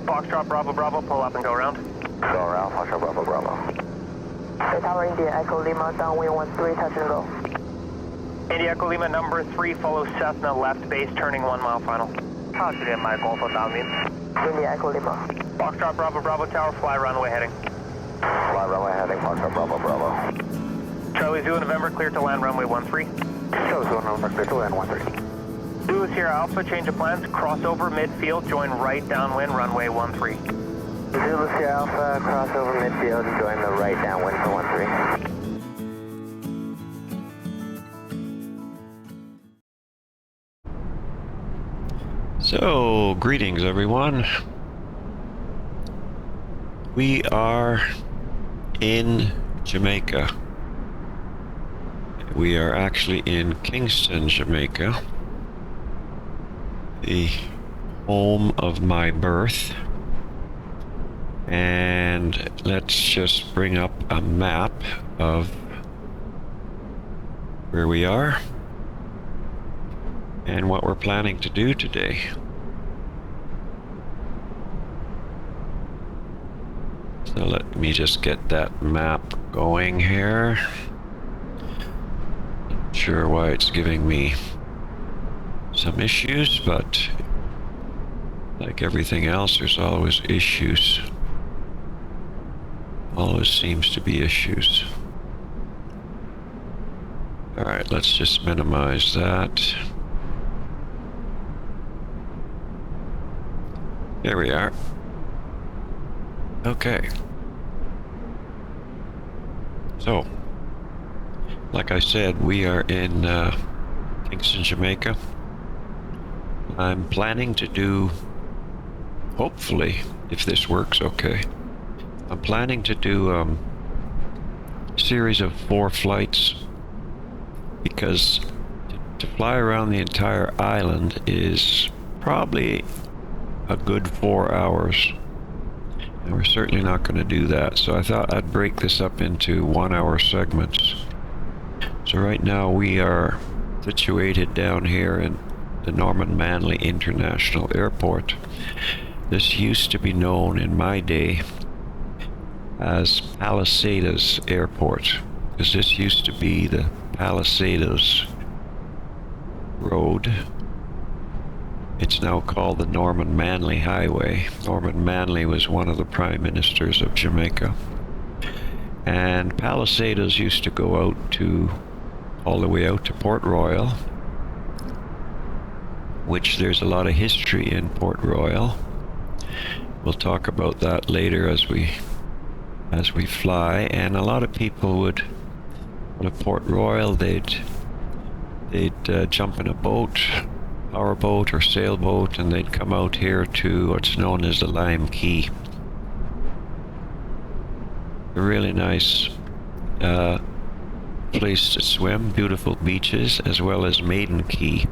Foxtrot Bravo Bravo, pull up and go around. Go around, Foxtrot Bravo Bravo. Tower India Echo Lima, downwind 13, touch and go. India Echo Lima number 3, follow Cessna left base, turning 1 mile final. Positive, my Golf downwind. India Echo Lima. Foxtrot Bravo Bravo Tower, fly runway heading. Fly runway heading, Foxtrot Bravo Bravo. Charlie Zulu November, clear to land runway 13. Charlie Zulu November, clear to land 13. Zulu Sierra Alpha, change of plans, crossover midfield, join right downwind runway 13. Zulu Sierra Alpha, crossover midfield, join the right downwind for 13. So, greetings everyone. We are in Jamaica. We are actually in Kingston, Jamaica, the home of my birth. And let's just bring up a map of where we are and what we're planning to do today. So let me just get that map going here. Not sure why it's giving me some issues, but like everything else, there's always issues. Always seems to be issues. Alright, let's just minimize that. There we are. Okay. So, like I said, we are in Kingston, Jamaica. I'm planning to do, hopefully, if this works okay, I'm planning to do a series of 4 flights, because to fly around the entire island is probably a good 4 hours, and we're certainly not going to do that. So I thought I'd break this up into 1-hour segments. So right now we are situated down here in the Norman Manley International Airport. This used to be known in my day as Palisadoes Airport, because this used to be the Palisadoes Road. It's now called the Norman Manley Highway. Norman Manley was one of the prime ministers of Jamaica. And Palisadoes used to go out to, all the way out to Port Royal, which there's a lot of history in Port Royal. We'll talk about that later as we fly. And a lot of people would, out of Port Royal, they'd jump in a boat, powerboat or sailboat, and they'd come out here to what's known as the Lime Key. A really nice place to swim, beautiful beaches, as well as Maiden Key.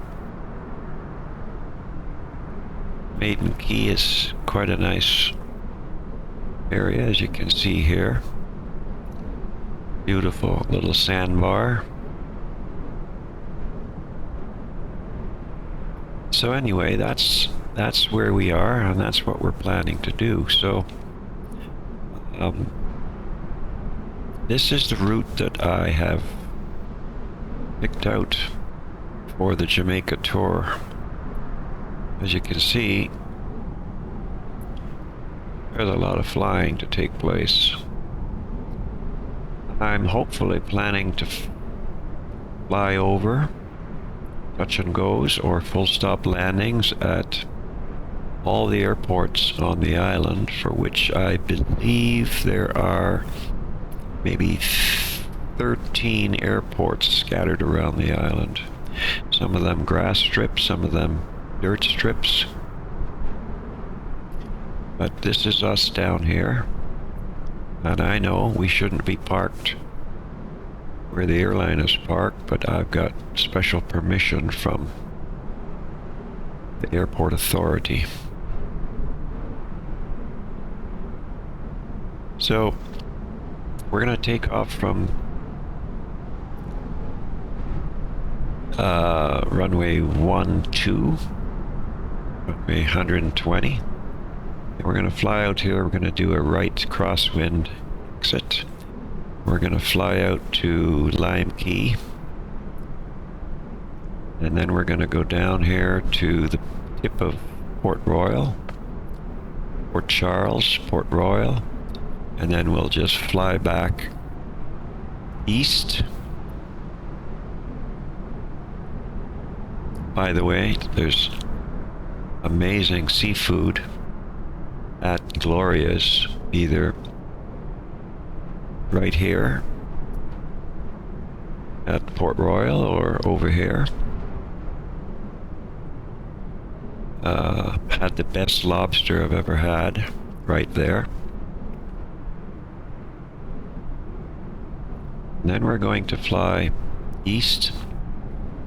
Maiden Key is quite a nice area, as you can see here. Beautiful little sandbar. So anyway, that's where we are, and that's what we're planning to do. So this is the route that I have picked out for the Jamaica tour. As you can see, there's a lot of flying to take place. I'm hopefully planning to fly over touch and goes or full stop landings at all the airports on the island, for which I believe there are maybe 13 airports scattered around the island. Some of them grass strips, some of them dirt strips. But this is us down here, and I know we shouldn't be parked where the airline is parked, but I've got special permission from the airport authority. So we're going to take off from runway 12, runway 120, And we're going to fly out here. We're going to do a right crosswind exit. We're going to fly out to Lime Key. And then we're going to go down here to the tip of Port Royal, Port Charles, Port Royal, and then we'll just fly back east. By the way, there's amazing seafood at Gloria's, either right here at Port Royal or over here. Had the best lobster I've ever had right there. And then we're going to fly east,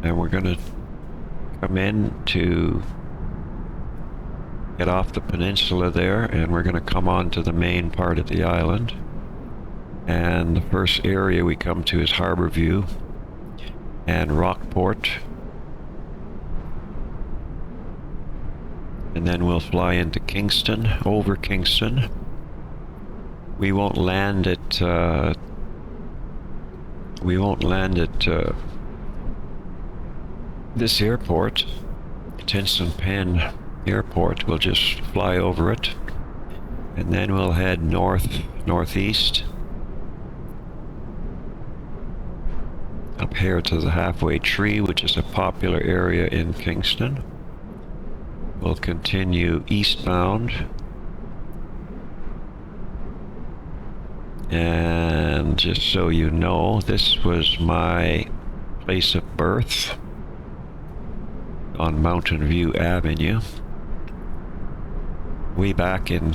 and we're going to come in to get off the peninsula there, and we're going to come on to the main part of the island. And the first area we come to is Harbourview and Rockport. And then we'll fly into Kingston, over Kingston. We won't land at this airport, Tinston Penn Airport. We'll just fly over it, and then we'll head northeast up here to the Halfway Tree, which is a popular area in Kingston. We'll continue eastbound, and just so you know, this was my place of birth on Mountain View Avenue way back in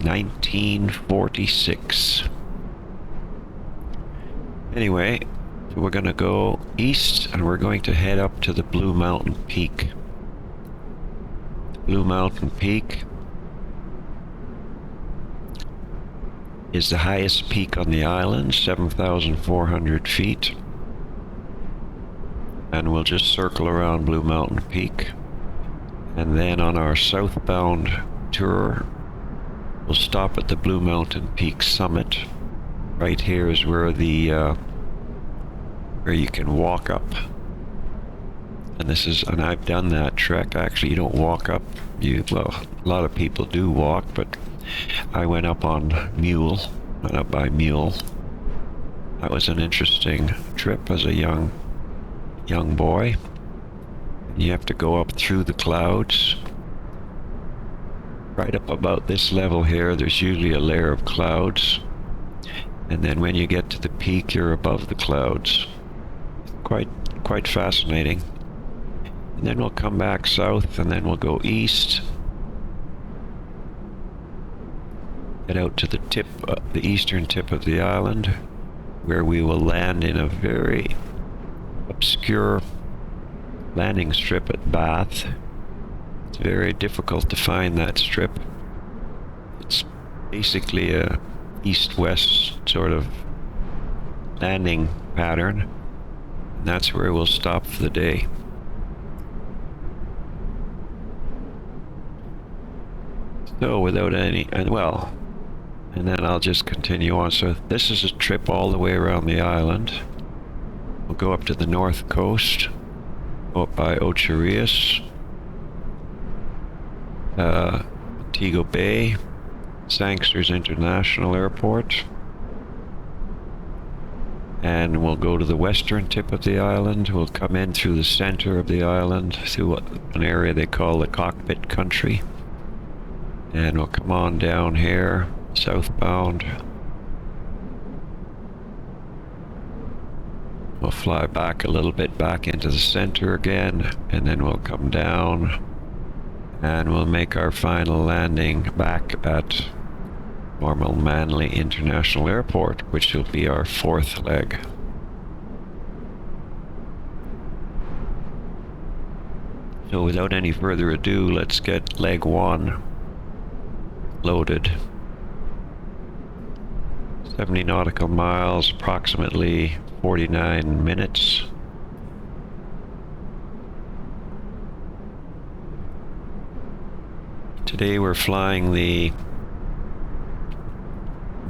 1946. Anyway, we're going to go east, and we're going to head up to the Blue Mountain Peak. Blue Mountain Peak is the highest peak on the island, 7,400 feet. And we'll just circle around Blue Mountain Peak. And then on our southbound tour, we'll stop at the Blue Mountain Peak summit. Right here is where where you can walk up. And I've done that trek. Actually, you don't walk up. Well, a lot of people do walk, but I went up by mule. That was an interesting trip as a young boy. You have to go up through the clouds. Right up about this level here, there's usually a layer of clouds. And then when you get to the peak, you're above the clouds. Quite fascinating. And then we'll come back south, and then we'll go east. Get out to the eastern tip of the island, where we will land in a very obscure landing strip at Bath. It's very difficult to find that strip. It's basically a east-west sort of landing pattern, and that's where we'll stop for the day. So without and then I'll just continue on. So this is a trip all the way around the island. We'll go up to the north coast, go up by Ocherius, Montego Bay, Sangsters International Airport, and we'll go to the western tip of the island. We'll come in through the center of the island, through an area they call the Cockpit Country, and we'll come on down here, southbound. We'll fly back a little bit back into the center again, and then we'll come down, and we'll make our final landing back at Normal Manly International Airport, which will be our fourth leg. So without any further ado, let's get leg one loaded. 70 nautical miles, approximately 49 minutes. Today we're flying the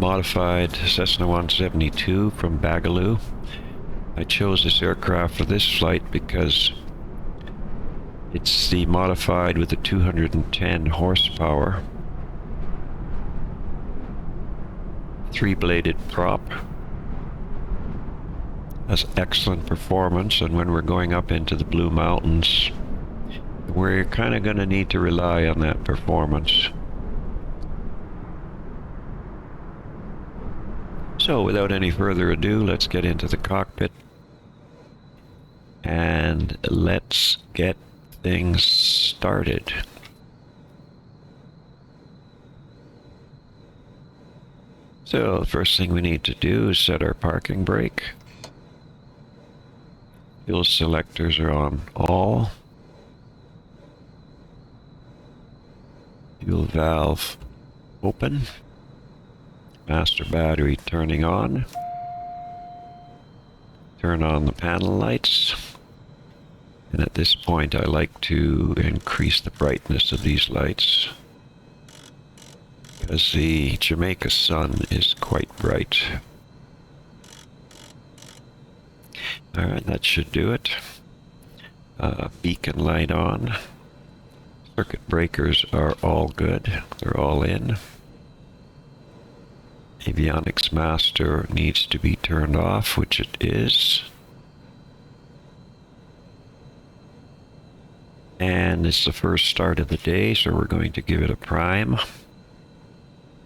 modified Cessna 172 from Bagaloo. I chose this aircraft for this flight because it's the modified with the 210 horsepower, 3-bladed prop. Has excellent performance, and when we're going up into the Blue Mountains, we're kind of going to need to rely on that performance. So without any further ado, let's get into the cockpit and let's get things started. So the first thing we need to do is set our parking brake. Fuel selectors are on all. Fuel valve open. Master battery turning on. Turn on the panel lights. And at this point I like to increase the brightness of these lights, because the Jamaica sun is quite bright. Alright, that should do it. Beacon light on. Circuit breakers are all good. They're all in. Avionics master needs to be turned off, which it is. And it's the first start of the day, so we're going to give it a prime.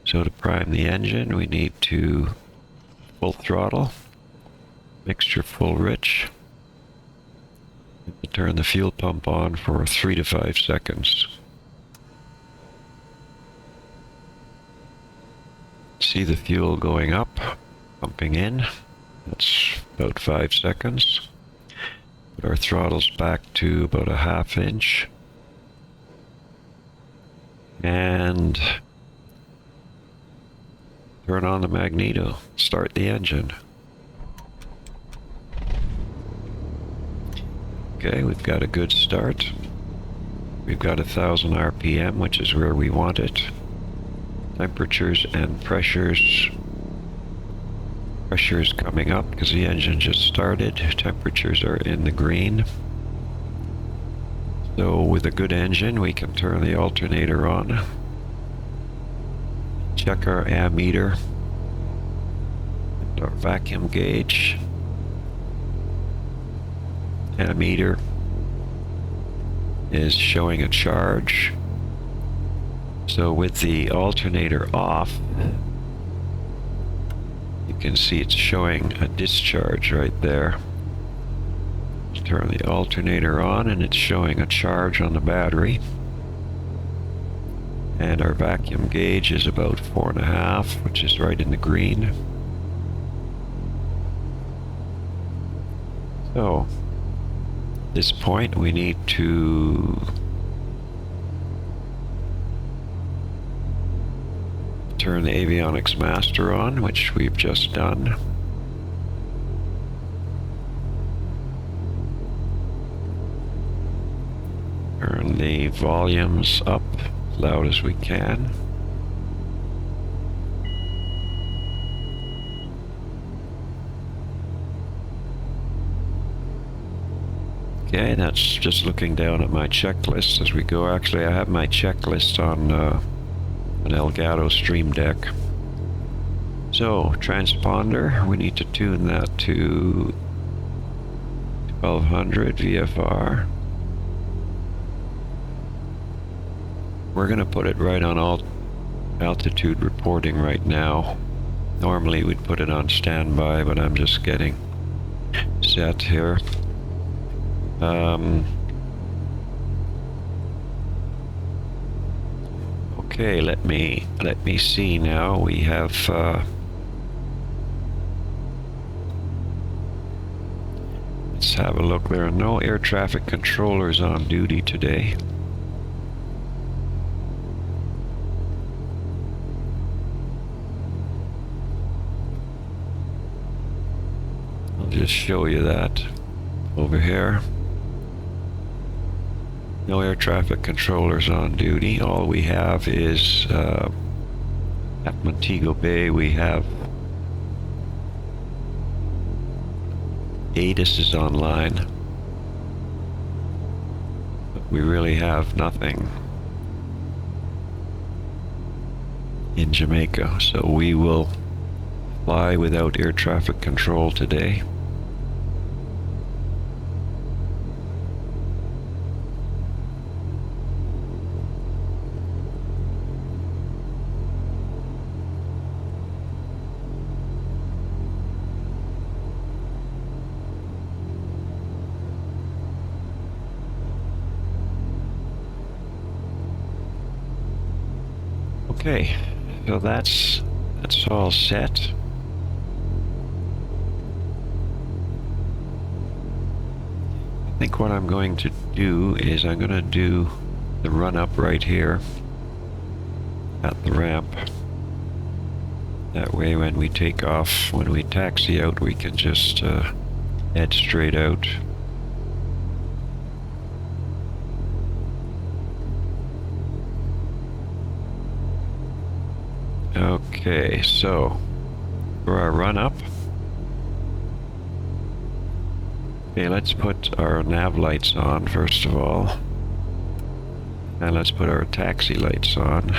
So to prime the engine, we need to full throttle, mixture full rich, and turn the fuel pump on for 3 to 5 seconds. See the fuel going up, pumping in. That's about 5 seconds. Put our throttles back to about a 1/2 inch. And turn on the magneto. Start the engine. Okay, we've got a good start. We've got 1,000 RPM, which is where we want it. Temperatures and pressures. Pressure is coming up because the engine just started. Temperatures are in the green. So with a good engine, we can turn the alternator on. Check our ammeter and our vacuum gauge. Ammeter is showing a charge. So with the alternator off, you can see it's showing a discharge right there. Turn the alternator on and it's showing a charge on the battery. And our vacuum gauge is about 4.5, which is right in the green. So at this point we need to turn the avionics master on, which we've just done. Turn the volumes up as loud as we can. Okay, that's just looking down at my checklist as we go. Actually, I have my checklist on an Elgato Stream Deck. So, transponder, we need to tune that to 1200 VFR. We're going to put it right on altitude reporting right now. Normally we'd put it on standby, but I'm just getting set here. Okay, let me see now. We have let's have a look. There are no air traffic controllers on duty today. I'll just show you that over here. No air traffic controllers on duty. All we have is at Montego Bay we have ATIS is online. But we really have nothing in Jamaica, so we will fly without air traffic control today. Okay, so that's all set. I think what I'm going to do is I'm going to do the run up right here at the ramp. That way when we take off, when we taxi out, we can just head straight out. Okay, so for our run up, okay, let's put our nav lights on first of all, and let's put our taxi lights on.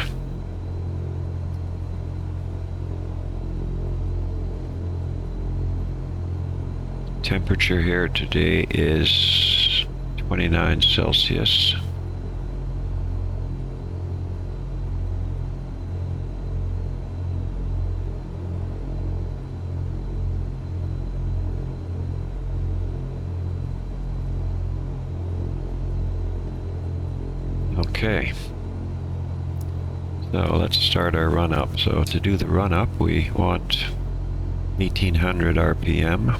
Temperature here today is 29 Celsius. Okay, so let's start our run up. So to do the run up, we want 1800 RPM.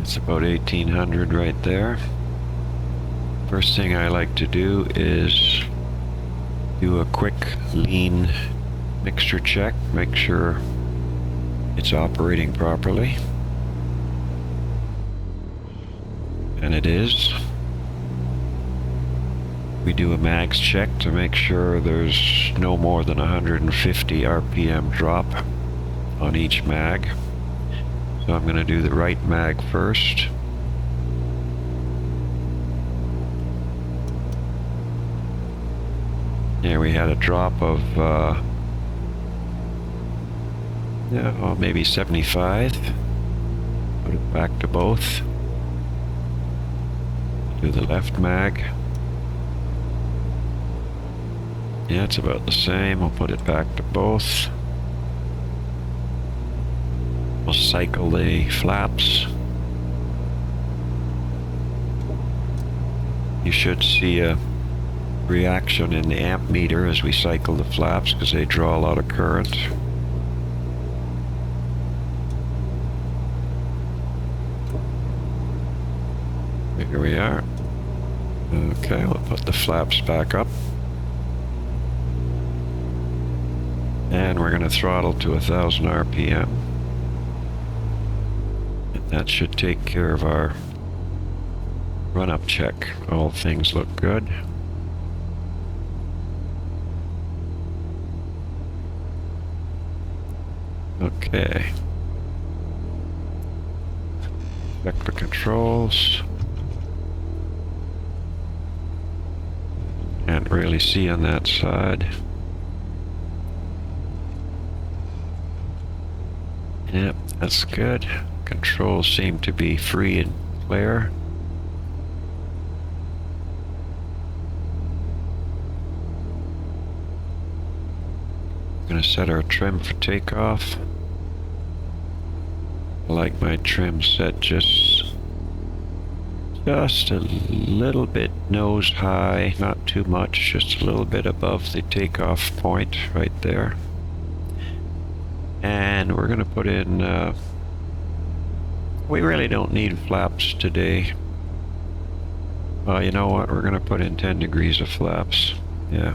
It's about 1800 right there. First thing I like to do is do a quick lean mixture check, make sure it's operating properly. And it is. We do a mags check to make sure there's no more than 150 RPM drop on each mag. So I'm going to do the right mag first. Yeah, we had a drop of maybe 75. Put it back to both. Do the left mag. Yeah, it's about the same. We'll put it back to both. We'll cycle the flaps. You should see a reaction in the amp meter as we cycle the flaps because they draw a lot of current. Here we are. Okay, we'll put the flaps back up. And we're going to throttle to 1000 RPM. And that should take care of our run-up check. All things look good. Okay. Check the controls. Can't really see on that side. Yep, that's good. Controls seem to be free and clear. I'm gonna set our trim for takeoff. I like my trim set just a little bit nose high, not too much, just a little bit above the takeoff point right there. And we're going to put in, we really don't need flaps today. Well, you know what, we're going to put in 10 degrees of flaps. Yeah.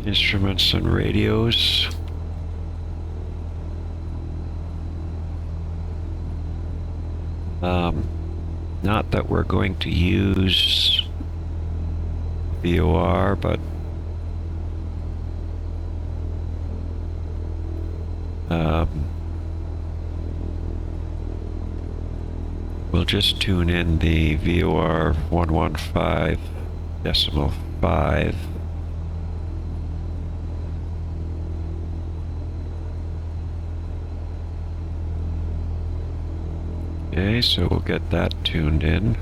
Instruments and radios. Not that we're going to use VOR, but we'll just tune in the VOR 115.5. Okay, so we'll get that tuned in.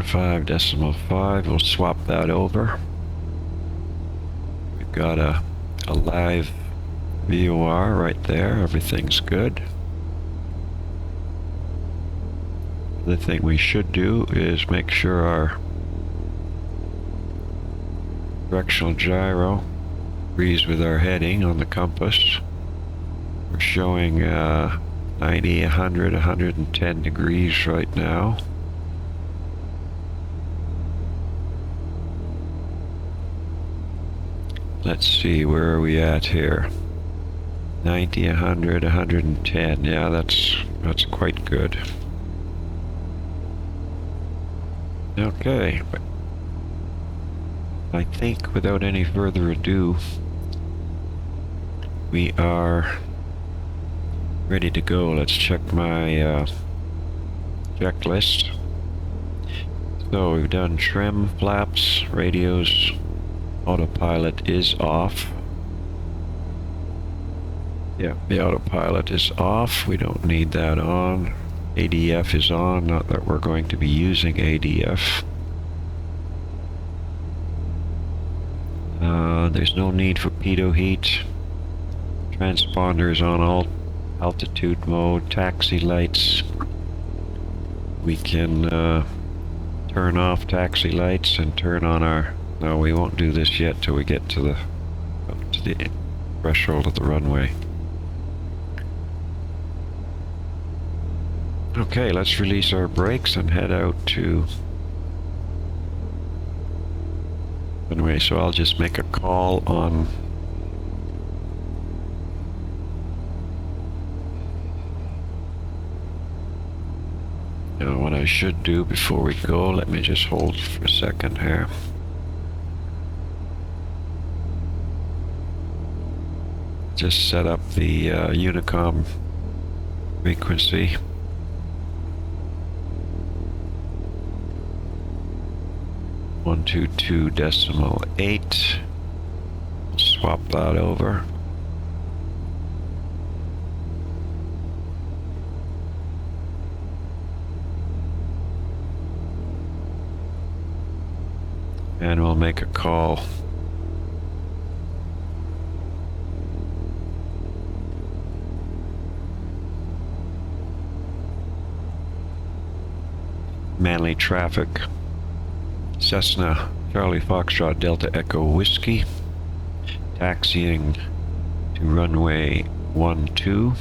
.5. We'll swap that over. We've got a live VOR right there. Everything's good. The thing we should do is make sure our directional gyro agrees with our heading on the compass. We're showing 90, 100, 110 degrees right now. Let's see, where are we at here? 90, 100, 110. Yeah, that's quite good. Okay. I think without any further ado, we are ready to go. Let's check my checklist. So we've done trim, flaps, radios, autopilot is off. Yeah, the autopilot is off. We don't need that on. ADF is on, not that we're going to be using ADF. There's no need for pitot heat. Transponders on all altitude mode. Taxi lights. We can turn off taxi lights and turn on our... No, we won't do this yet till we get to the threshold of the runway. Okay, let's release our brakes and head out to... Anyway, so I'll just make a call on... Now, what I should do before we go, let me just hold for a second here. Just set up the Unicom frequency. .122.8. Swap that over. And we'll make a call. Manly traffic. Cessna Charlie Foxtrot Delta Echo Whiskey, taxiing to runway 12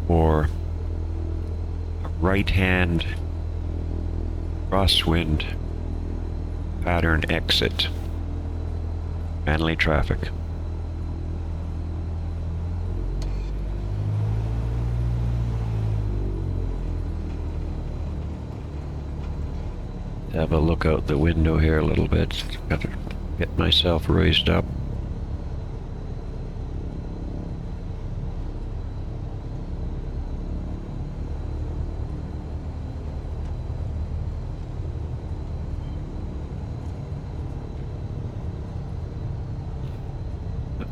for a right-hand crosswind pattern exit. Manly traffic. Have a look out the window here a little bit. Got to get myself raised up.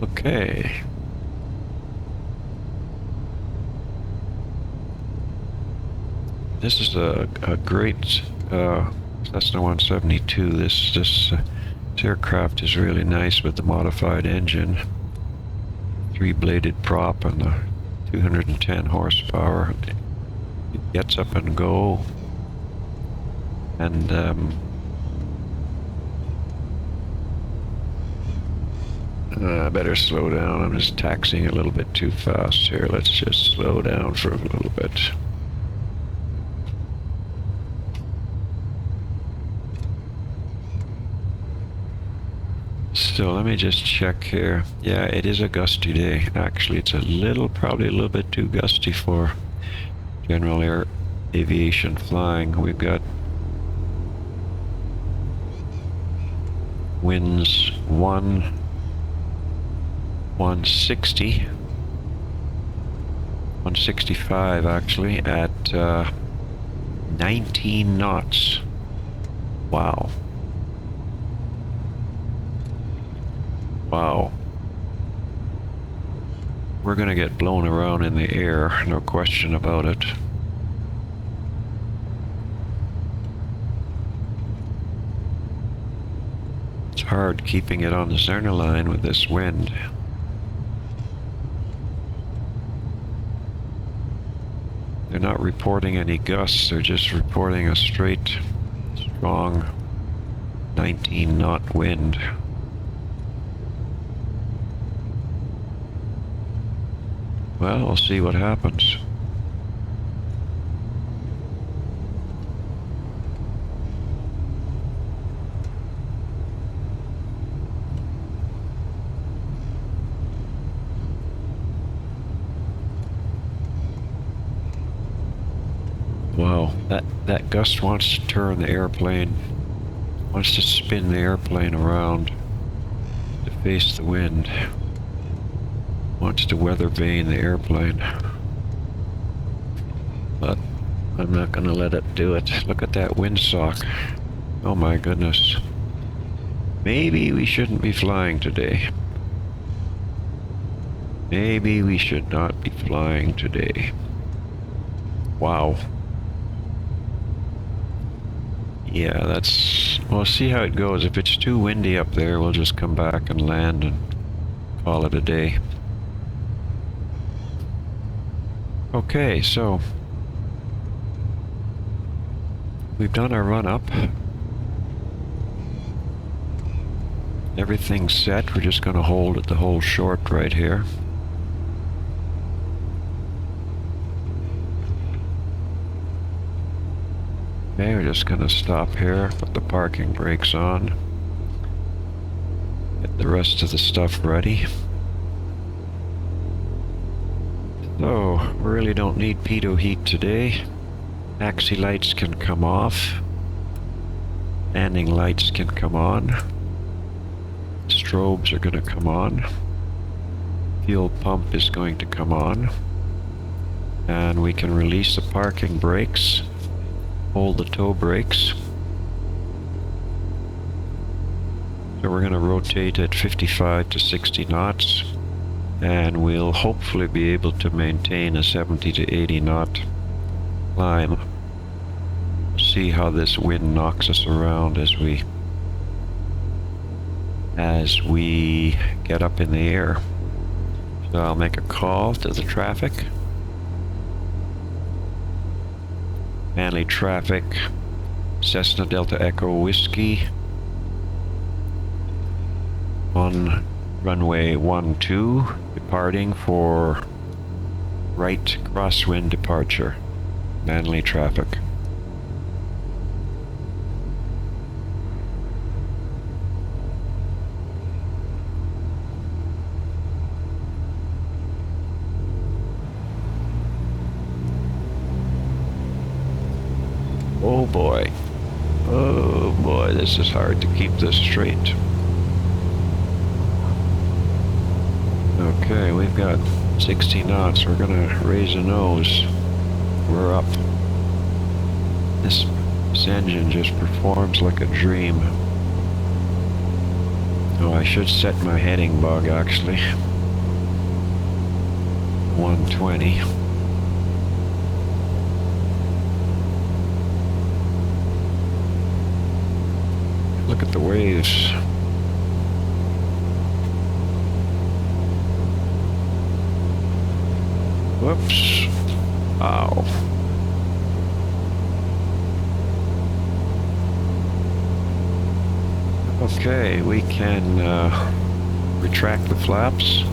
Okay. This is a great Cessna 172. This aircraft is really nice with the modified engine, 3-bladed prop, and the 210 horsepower. It gets up and go, and I better slow down. I'm just taxiing a little bit too fast here. Let's just slow down for a little bit. So let me just check here. Yeah, it is a gusty day. Actually, it's probably a little bit too gusty for general air aviation flying. We've got winds 160, 165 actually at 19 knots. Wow. Wow. We're gonna get blown around in the air, no question about it. It's hard keeping it on the center line with this wind. They're not reporting any gusts, they're just reporting a straight, strong 19-knot wind. Well, we'll see what happens. Wow, that gust wants to turn the airplane, wants to spin the airplane around to face the wind. Wants to weather vane the airplane. But I'm not gonna let it do it. Look at that windsock. Oh my goodness. Maybe we shouldn't be flying today. Maybe we should not be flying today. Wow. Yeah, we'll see how it goes. If it's too windy up there, we'll just come back and land and call it a day. Okay, so we've done our run up. Everything's set. We're just going to hold it the whole short right here. Okay, we're just going to stop here, put the parking brakes on, get the rest of the stuff ready. So, we really don't need pitot heat today. Taxi lights can come off. Landing lights can come on. Strobes are going to come on. Fuel pump is going to come on. And we can release the parking brakes. Hold the toe brakes. So we're going to rotate at 55 to 60 knots. And we'll hopefully be able to maintain a 70 to 80 knot climb. See how this wind knocks us around as we get up in the air. So I'll make a call to the traffic. Manly traffic, Cessna Delta Echo Whiskey on runway 12, departing for right crosswind departure. Manly traffic. Oh boy. Oh boy, this is hard to keep this straight. Okay, we've got 60 knots. We're gonna raise a nose. We're up. This engine just performs like a dream. Oh, I should set my heading bug actually. 120. Look at the waves. Whoops. Ow. Okay, we can retract the flaps.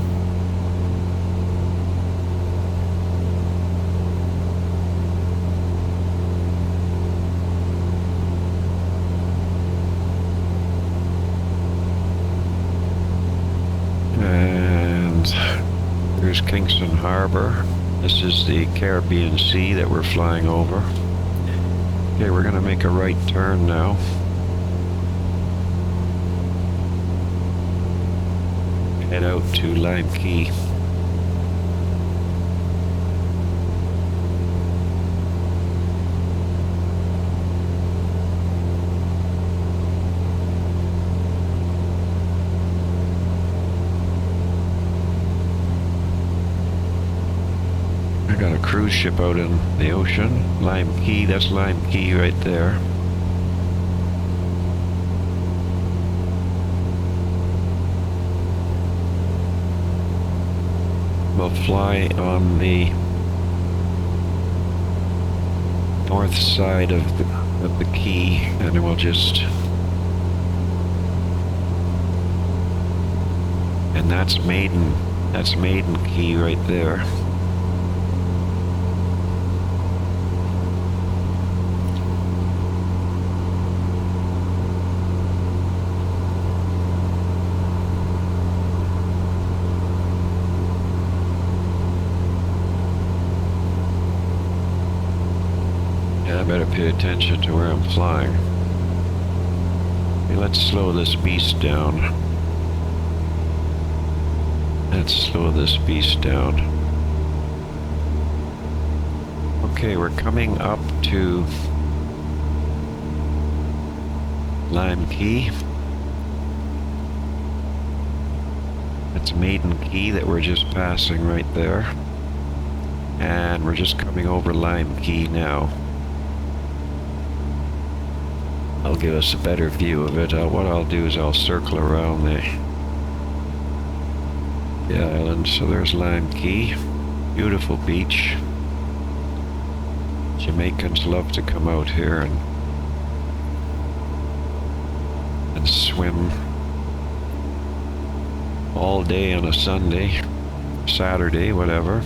Kingston Harbor. This is the Caribbean Sea that we're flying over. Okay, we're gonna make a right turn now. Head out to Lime Key. I got a cruise ship out in the ocean. Lime Key, that's Lime Key right there. We'll fly on the north side of the key, and we'll just... And that's Maiden Key right there. I better pay attention to where I'm flying. Okay, let's slow this beast down. Let's slow this beast down. Okay, we're coming up to Lime Key. That's Maiden Key that we're just passing right there. And we're just coming over Lime Key now. I'll give us a better view of it. What I'll do is I'll circle around the island. So there's Lime Key. Beautiful beach. Jamaicans love to come out here and swim all day on a Sunday, Saturday, whatever.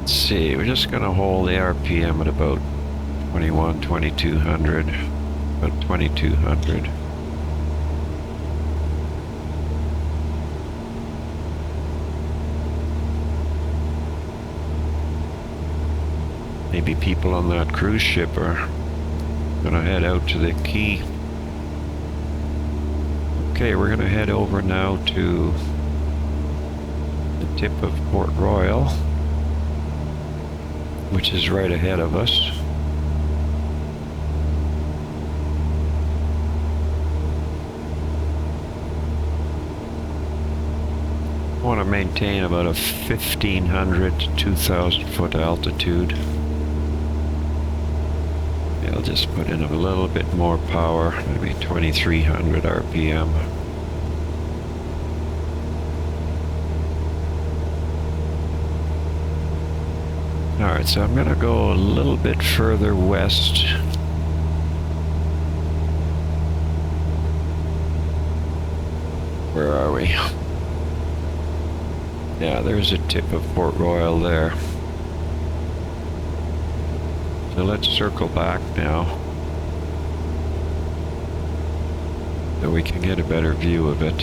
See, we're just going to hold the RPM at about 2200, about 2200. Maybe people on that cruise ship are going to head out to the quay. Okay, we're going to head over now to the tip of Port Royal, which is right ahead of us. I want to maintain about a 1,500 to 2,000 foot altitude. I'll just put in a little bit more power, maybe 2,300 RPM. Alright, so I'm going to go a little bit further west. Where are we? Yeah, there's a tip of Port Royal there. So let's circle back now, so we can get a better view of it.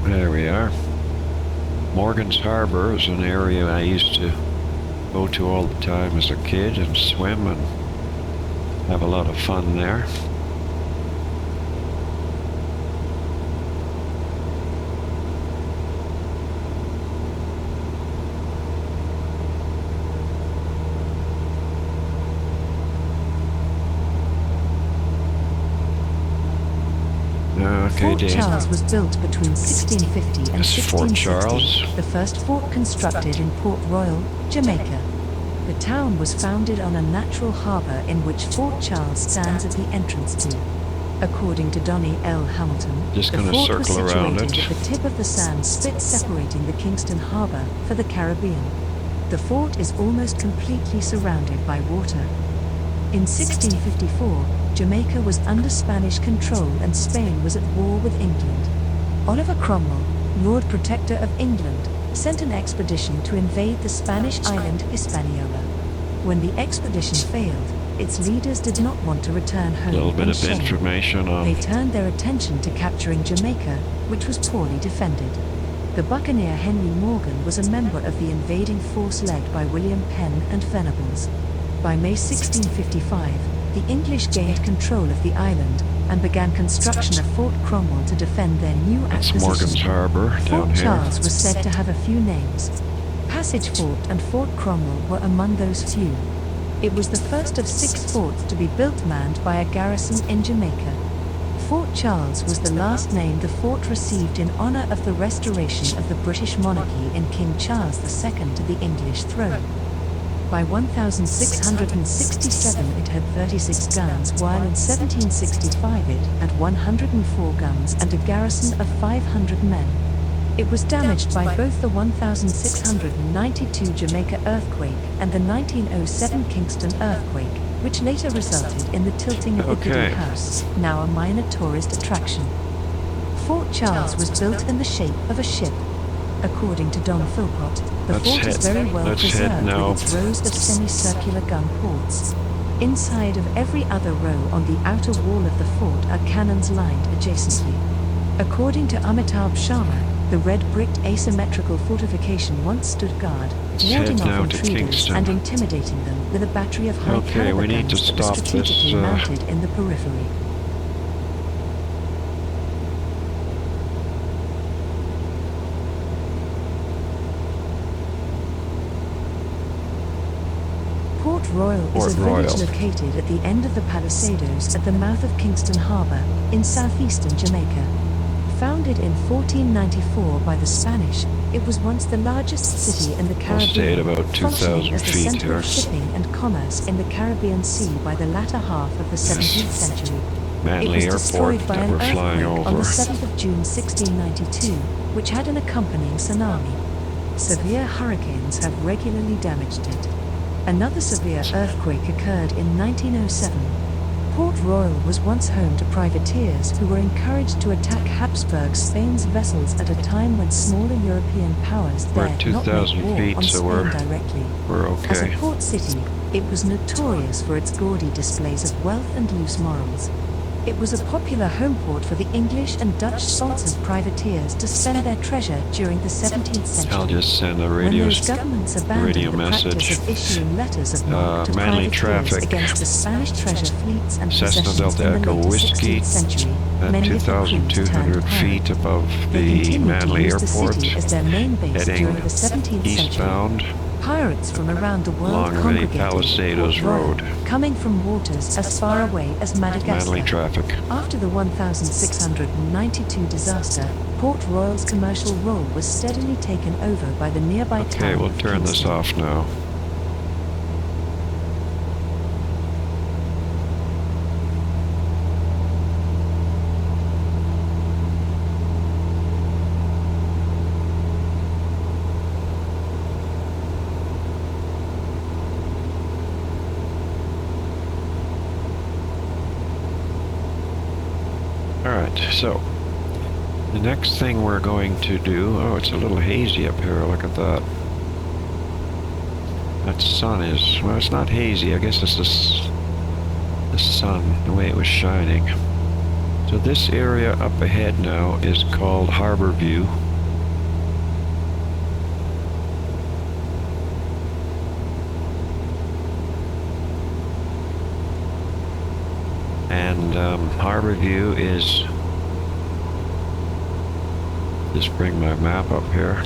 There we are. Morgan's Harbor is an area I used to go to all the time as a kid and swim and have a lot of fun there. Okay, Fort Dane. Charles was built between 1650 and This is Fort 1660, Charles. the first fort constructed in Port Royal, Jamaica. The town was founded on a natural harbour in which Fort Charles stands at the entrance to. According to Donnie L. Hamilton, Just the gonna fort was circle around situated it. at the tip of the sand spit separating the Kingston Harbour for the Caribbean. The fort is almost completely surrounded by water. In 1654, Jamaica was under Spanish control and Spain was at war with England. Oliver Cromwell, Lord Protector of England, sent an expedition to invade the Spanish island Hispaniola. When the expedition failed, its leaders did not want to return home. A little bit in of shame. information on They turned their attention to capturing Jamaica, which was poorly defended. The buccaneer Henry Morgan was a member of the invading force led by William Penn and Venables. By May 1655, the English gained control of the island and began construction of Fort Cromwell to defend their new That's acquisition. Morgan's Harbor down Fort here. Charles was said to have a few names. Passage Fort and Fort Cromwell were among those few. It was the first of 6 forts to be built manned by a garrison in Jamaica. Fort Charles was the last name the fort received in honor of the restoration of the British monarchy in King Charles II to the English throne. By 1667 it had 36 guns, while in 1765 it had 104 guns and a garrison of 500 men. It was damaged by both the 1692 Jamaica earthquake and the 1907 Kingston earthquake, which later resulted in the tilting of the Goodall House, now a minor tourist attraction. Fort Charles was built in the shape of a ship. According to Don Philpott, the fort is very well preserved with its rows of semicircular gun ports. Inside of every other row on the outer wall of the fort are cannons lined adjacently. According to Amitabh Sharma, the red-bricked asymmetrical fortification once stood guard, warding off intruders and intimidating them with a battery of high-caliber guns that were strategically mounted in the periphery. Port Royal is a village located at the end of the Palisadoes at the mouth of Kingston Harbour, in southeastern Jamaica. Founded in 1494 by the Spanish, it was once the largest city in the Caribbean, functioning as the center of shipping and commerce in the Caribbean Sea by the latter half of the 17th century. It was destroyed by an earthquake on the 7th of June 1692, which had an accompanying tsunami. Severe hurricanes have regularly damaged it. Another severe earthquake occurred in 1907. Port Royal was once home to privateers who were encouraged to attack Habsburg Spain's vessels at a time when smaller European powers dared not make war on Spain directly. As a port city, it was notorious for its gaudy displays of wealth and loose morals. It was a popular home port for the English and Dutch-sponsored privateers to spend their treasure during the 17th century. I'll just send a radio message. Of issuing letters of marque to privateers against the Spanish treasure fleets and Cessna Delta Echo Whiskey at 2,200 feet above the Manly Airport, heading eastbound Pirates from around the world along the Palisadoes Road. Coming from waters as far away as Madagascar. Manly traffic. After the 1692 disaster, Port Royal's commercial role was steadily taken over by the nearby town. Okay, we'll turn this off now. Alright, so the next thing we're going to do, oh, it's a little hazy up here, look at that. That sun is, well, it's not hazy, I guess it's the sun, the way it was shining. So this area up ahead now is called Harbor View. And Harbor View is, just bring my map up here.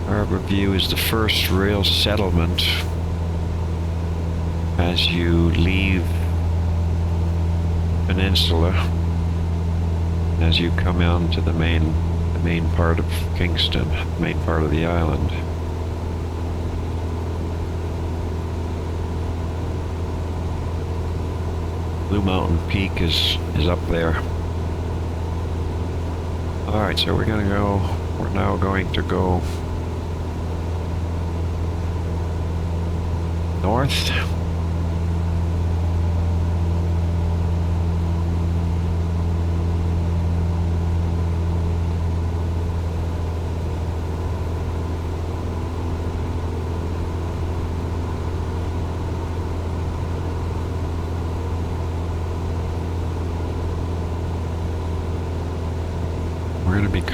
Harbor View is the first real settlement as you leave Peninsula, as you come on to the main part of Kingston, main part of the island. Blue Mountain Peak is up there. Alright, so we're now going to go north.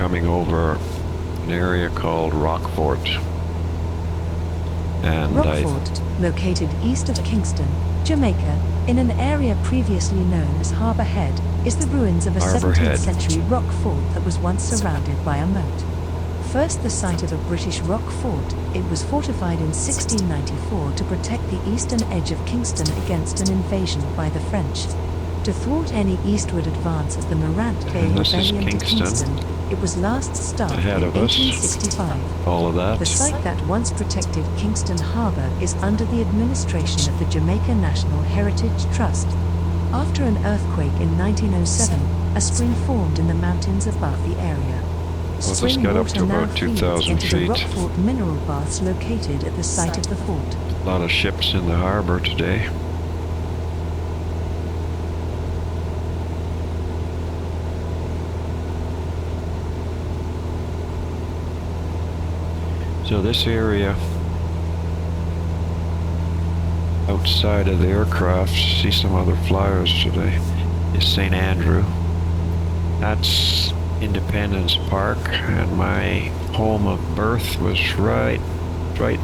coming over an area called Rockfort. And Rockfort, located east of Kingston, Jamaica, in an area previously known as Harbour Head, is the ruins of a Harbour 17th Head. century rock fort that was once surrounded by a moat. First the site of a British rock fort, it was fortified in 1694 to protect the eastern edge of Kingston against an invasion by the French. To thwart any eastward advance of the Morant Bay And this is Rebellion to Kingston. Kingston, it was last staffed Ahead in of us. 1865. all of that. The site that once protected Kingston Harbour is under the administration of the Jamaica National Heritage Trust. After an earthquake in 1907, a spring formed in the mountains above the area. this Spring got up water to now about feeds 2,000 into the feet. Rockfort mineral baths located at the site of the fort. A lot of ships in the harbor today. So this area outside of the aircraft, see some other flyers today, is St. Andrew. That's Independence Park, and my home of birth was right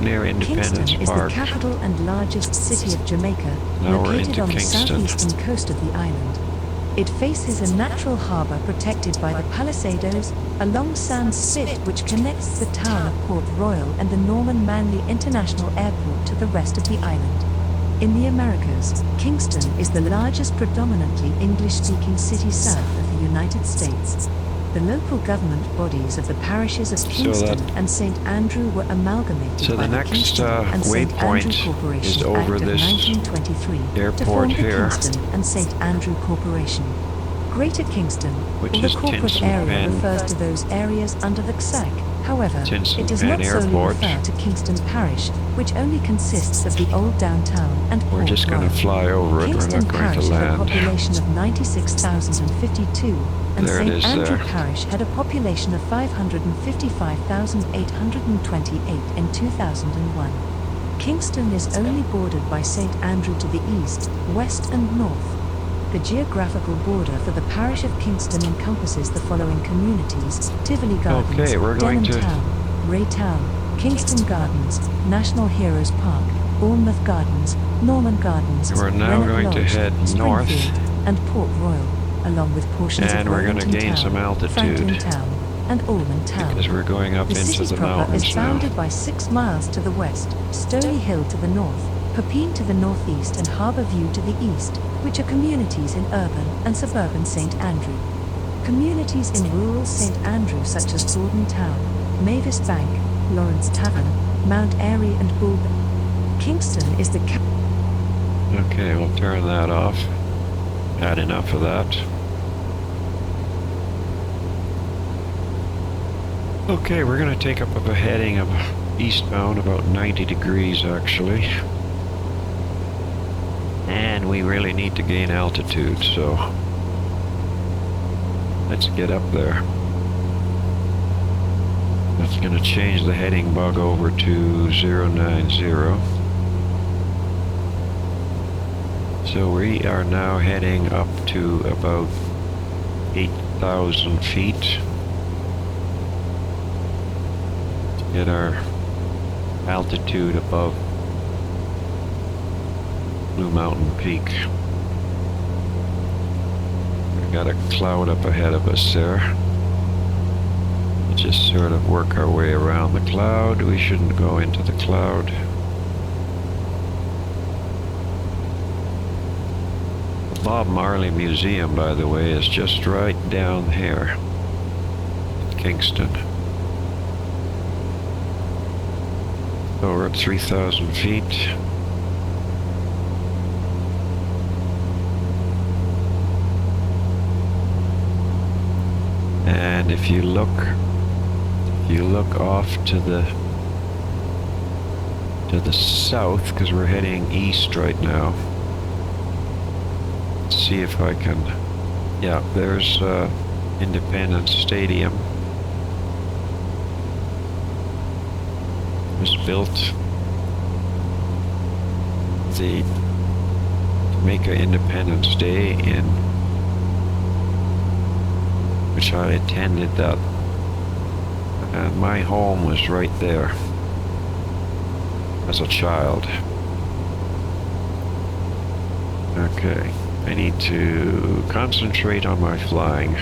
near Independence Kingston is the Park. capital and largest city of Jamaica, Now we're located into on the Kingston. southeastern coast of the island. It faces a natural harbour protected by the Palisadoes, a long sand spit which connects the town of Port Royal and the Norman Manley International Airport to the rest of the island. In the Americas, Kingston is the largest predominantly English-speaking city south of the United States. The local government bodies of the parishes of Kingston and St. Andrew were amalgamated So by the the next, Kingston and St. waypoint Andrew Corporation is over Act of this 1923 to airport form the here. Kingston and St. Andrew Corporation. Greater Kingston, Which or the is corporate Tinson area, Pen. refers to those areas under the XAC. However, Tinson it does Pen not solely Airport. refer to Kingston Parish, which only consists of the old downtown and We're Port just going to Royal. fly over it. We're Kingston not going to Parish had a land. population of 96,052, and There it St. is Andrew there. Parish had a population of 555,828 in 2001. Kingston is only bordered by St. Andrew to the east, west and north. The geographical border for the parish of Kingston encompasses the following communities: Tivoli Gardens, Okay, we're going Denham to- Town, Ray Town, Kingston Gardens, National Heroes Park, Bournemouth Gardens, Norman Gardens, We're now Rennet going to Lodge, head north. Springfield, and Port Royal, along with portions And of we're gonna Wellington gain Town, some altitude. Franklin Town, and Allman Town. Because we're going up The into city the proper is mountains now. bounded by 6 miles to the west, Stony Hill to the north, Pepin to the northeast and Harbour View to the east, which are communities in urban and suburban St. Andrew. Communities in rural St. Andrew such as Gordon Town, Mavis Bank, Lawrence Tavern, Mount Airy and Bulben. Kingston is the Okay, we'll turn that off. Had enough of that. Okay, we're going to take up a heading of eastbound, about 90 degrees actually. And we really need to gain altitude, so let's get up there. That's going to change the heading bug over to 090. So we are now heading up to about 8,000 feet to get our altitude above Blue Mountain Peak. We've got a cloud up ahead of us there. Let's just sort of work our way around the cloud. We shouldn't go into the cloud. The Bob Marley Museum, by the way, is just right down here in Kingston. So we're at 3,000 feet. And if you look off to the south, because we're heading east right now. Let's see if I can. Yeah, there's Independence Stadium. It was built the Jamaica Independence Day in which I attended that And my home was right there as a child. Okay, I need to concentrate on my flying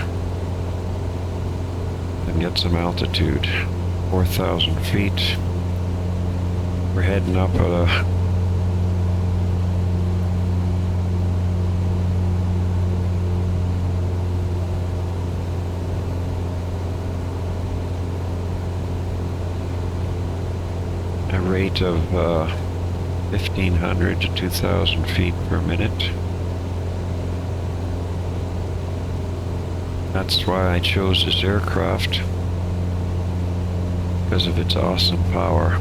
and get some altitude. 4,000 feet. We're heading up at a rate of 1,500 to 2,000 feet per minute. That's why I chose this aircraft, because of its awesome power.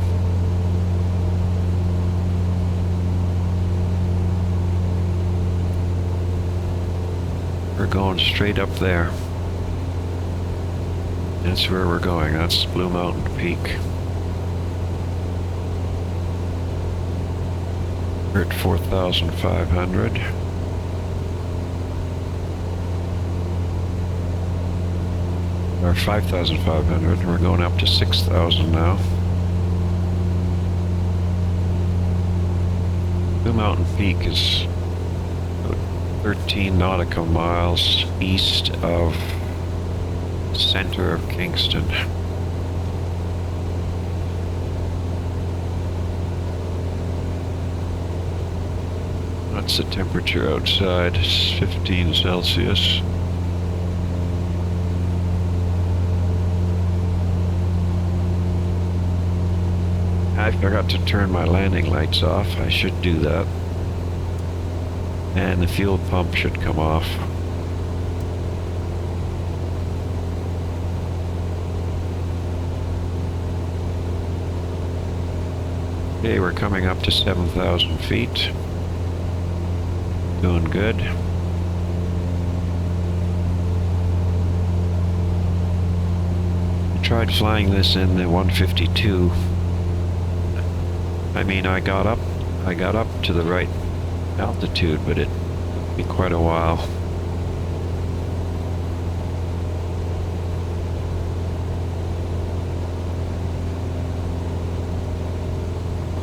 We're going straight up there. That's where we're going. That's Blue Mountain Peak. We're at 4,500. Or 5,500. We're going up to 6,000 now. Blue Mountain Peak is about 13 nautical miles east of the center of Kingston. That's the temperature outside. It's 15 Celsius. I forgot to turn my landing lights off. I should do that. And the fuel pump should come off. Okay, we're coming up to 7,000 feet. Doing good. I tried flying this in the 152. I mean, I got up to the right altitude, but it took me quite a while.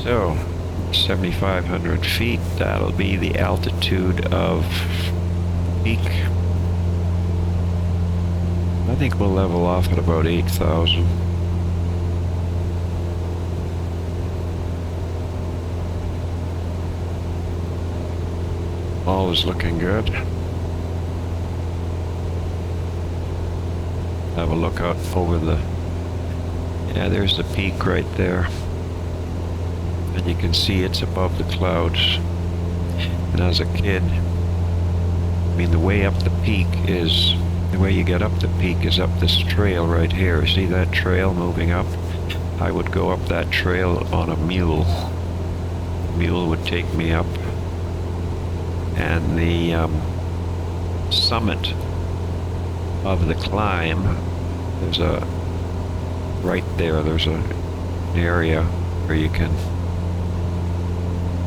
So, 7,500 feet, that'll be the altitude of peak. I think we'll level off at about 8,000. All is looking good. Have a look out over the... Yeah, there's the peak right there. And you can see it's above the clouds. And as a kid, I mean, the way up the peak is... The way you get up the peak is up this trail right here. See that trail moving up? I would go up that trail on a mule. The mule would take me up. And the summit of the climb, there's a... Right there, there's an area where you can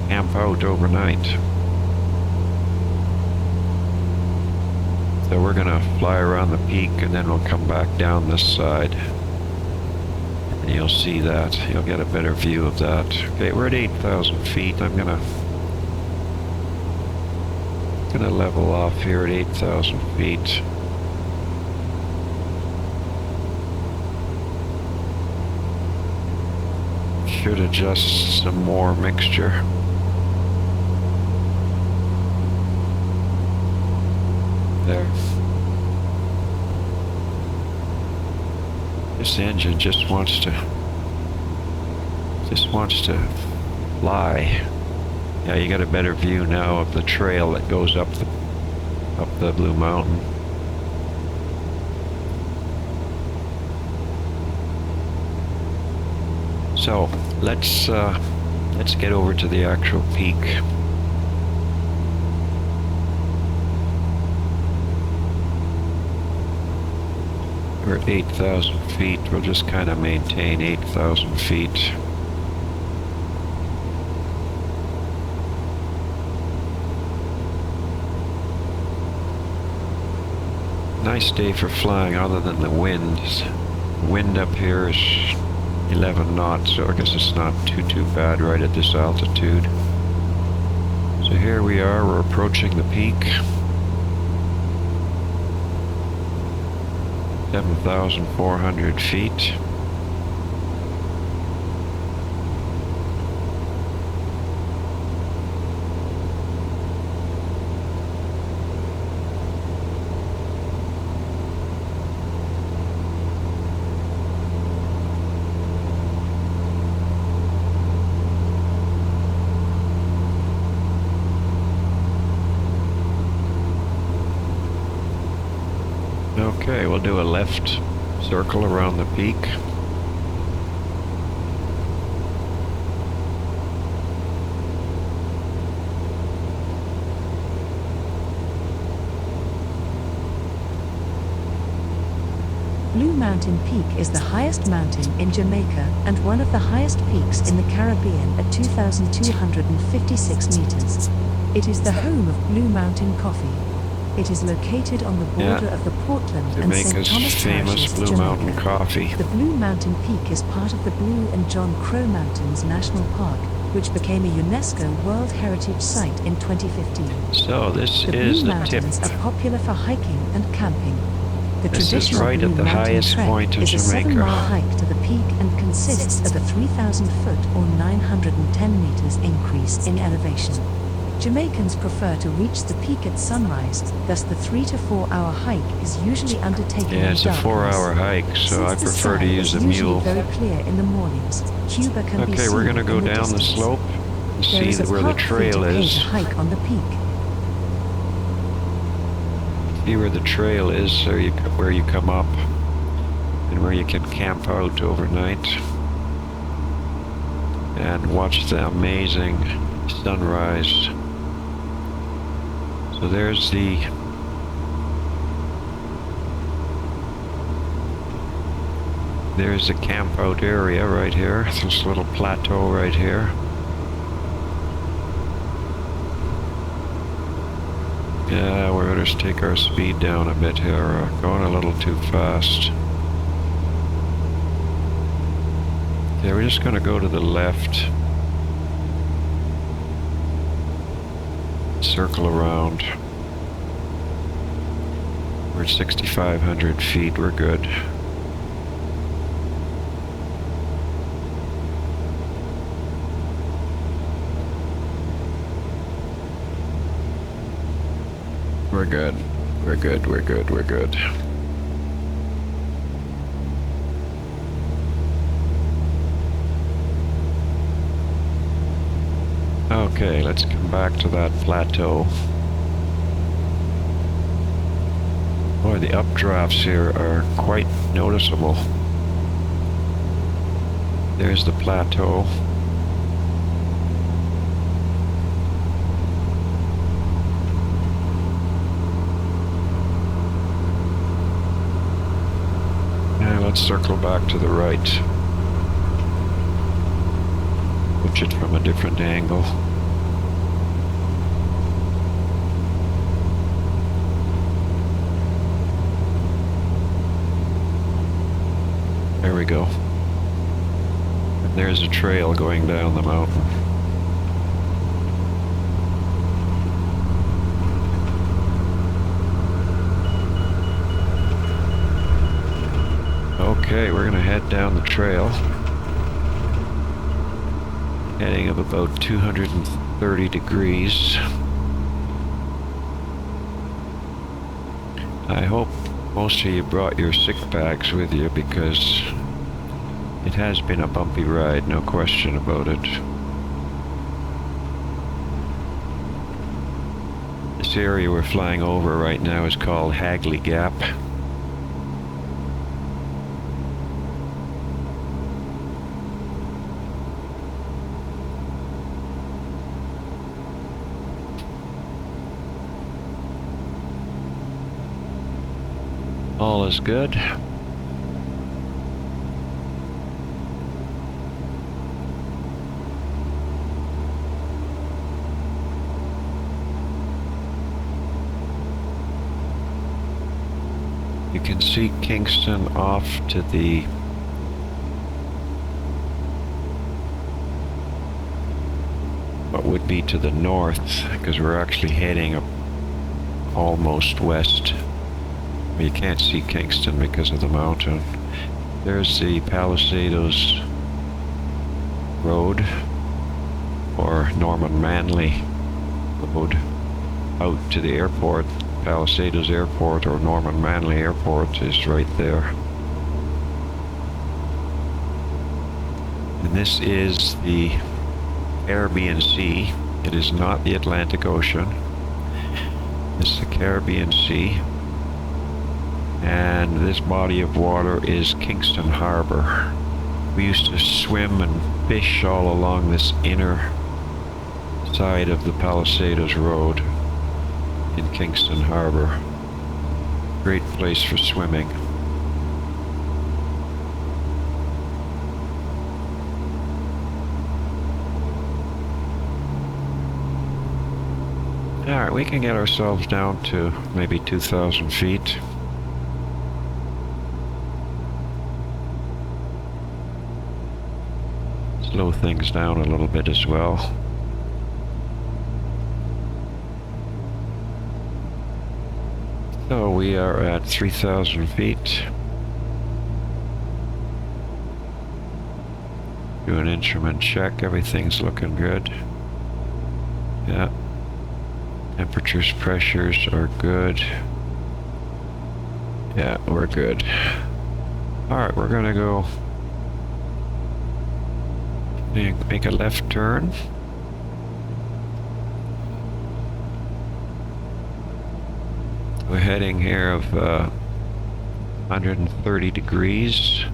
camp out overnight. So we're gonna fly around the peak and then we'll come back down this side. And you'll see that. You'll get a better view of that. Okay, we're at 8,000 feet. I'm gonna level off here at 8,000 feet. Should adjust some more mixture. There. This engine just wants to fly. Yeah, you got a better view now of the trail that goes up the Blue Mountain. So let's get over to the actual peak. We're at 8,000 feet. We'll just kind of maintain 8,000 feet. Nice day for flying, other than the wind. Wind up here is 11 knots, so I guess it's not too bad right at this altitude. So here we are, we're approaching the peak. 7,400 feet. Okay, we'll do a left circle around the peak. Blue Mountain Peak is the highest mountain in Jamaica and one of the highest peaks in the Caribbean at 2,256 meters. It is the home of Blue Mountain Coffee. It is located on the border of the Portland and St. Jamaica's Thomas famous parishes of Blue Jamaica. Mountain coffee. The Blue Mountain Peak is part of the Blue and John Crow Mountains National Park, which became a UNESCO World Heritage Site in 2015. So this The is Blue the tip. Mountains are popular for hiking and camping. The This is traditional right Blue at the Mountain highest Trek point of is a Jamaica. 7-mile hike to the peak and consists of a 3,000-foot or 910 meters increase in elevation. Jamaicans prefer to reach the peak at sunrise, thus the 3 to 4 hour hike is usually undertaken Yeah, in it's a darkness. 4-hour hike, so Since I the prefer to sky use is the usually mule. very clear in the mornings, Cuba can be Okay, seen we're gonna go in the down the distance. slope and There see is a where the park fee trail to pay is. to hike on the peak. See where the trail is, so where you come up and where you can camp out overnight and watch the amazing sunrise. So there's the camp out area right here, this little plateau right here. Yeah, we're gonna just take our speed down a bit here, going a little too fast. Yeah, we're just gonna go to the left. Circle around. We're at 6,500 feet, we're good. We're good. We're good, we're good, we're good. Okay, let's come back to that plateau. Boy, the updrafts here are quite noticeable. There's the plateau. Now let's circle back to the right. Watch it from a different angle. There we go. And there's a trail going down the mountain. Okay, we're gonna head down the trail. Heading of about 230 degrees. I hope most of you brought your sick bags with you because it has been a bumpy ride, no question about it. This area we're flying over right now is called Hagley Gap. All is good. You can see Kingston off to the what would be to the north, because we're actually heading up almost west. You can't see Kingston because of the mountain. There's the Palisados Road, or Norman Manley Road, out to the airport. Palisados Airport or Norman Manley Airport is right there. And this is the Caribbean Sea. It is not the Atlantic Ocean. This is the Caribbean Sea. And this body of water is Kingston Harbor. We used to swim and fish all along this inner side of the Palisados Road in Kingston Harbor. Great place for swimming. Alright, we can get ourselves down to maybe 2,000 feet. Slow things down a little bit as well. So we are at 3,000 feet. Do an instrument check, everything's looking good. Yeah. Temperatures, pressures are good. Yeah, we're good. Alright, we're gonna go make a left turn. We're heading here of 130 degrees.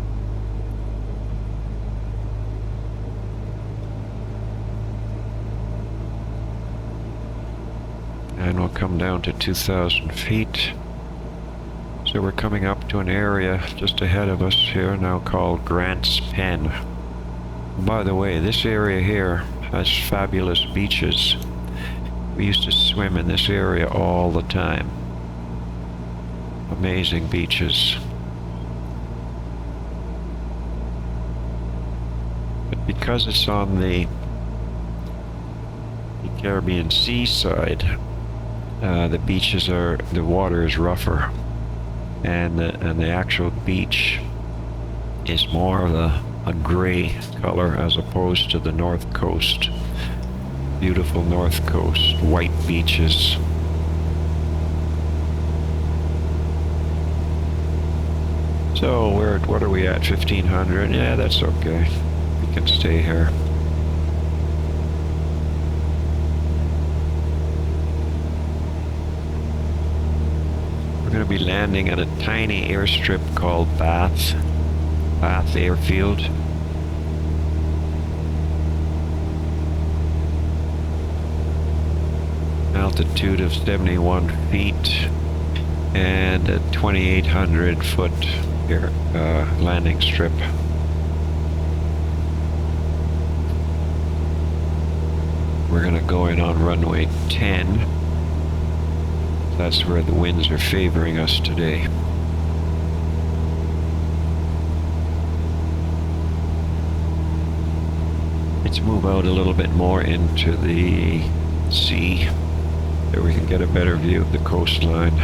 And we'll come down to 2,000 feet. So we're coming up to an area just ahead of us here now called Grant's Pen. By the way, this area here has fabulous beaches. We used to swim in this area all the time. Amazing beaches. But because it's on the Caribbean Sea side, the beaches are, the water is rougher, and the actual beach is more of a gray color as opposed to the north coast. Beautiful north coast, white beaches. So we're at, what are we at, 1,500? Yeah, that's okay. We can stay here. We're going to be landing at a tiny airstrip called Bath Airfield. Altitude of 71 feet and a 2,800 foot landing strip. We're going to go in on runway 10. That's where the winds are favoring us today. Let's move out a little bit more into the sea so we can get a better view of the coastline.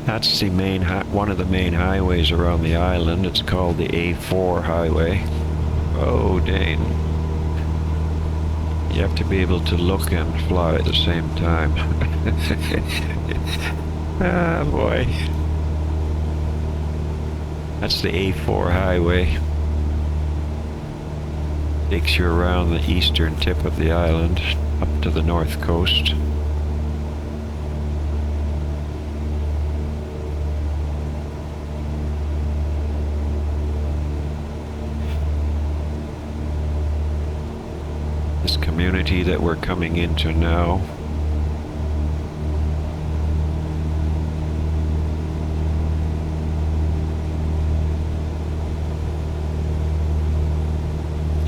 That's the main one of the main highways around the island. It's called the A4 highway. Oh, Dane. You have to be able to look and fly at the same time. Ah, boy. That's the A4 highway. Takes you around the eastern tip of the island, up to the north coast. This community that we're coming into now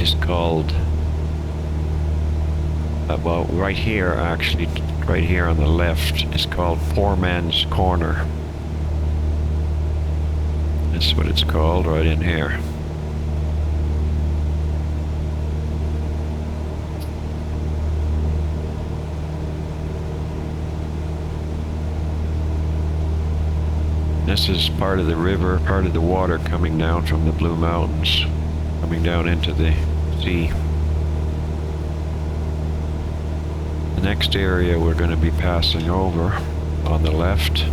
is called, well, right here actually, right here on the left is called Poor Man's Corner. That's what it's called, right in here. This is part of the river, part of the water coming down from the Blue Mountains, coming down into the sea. The next area we're going to be passing over on the left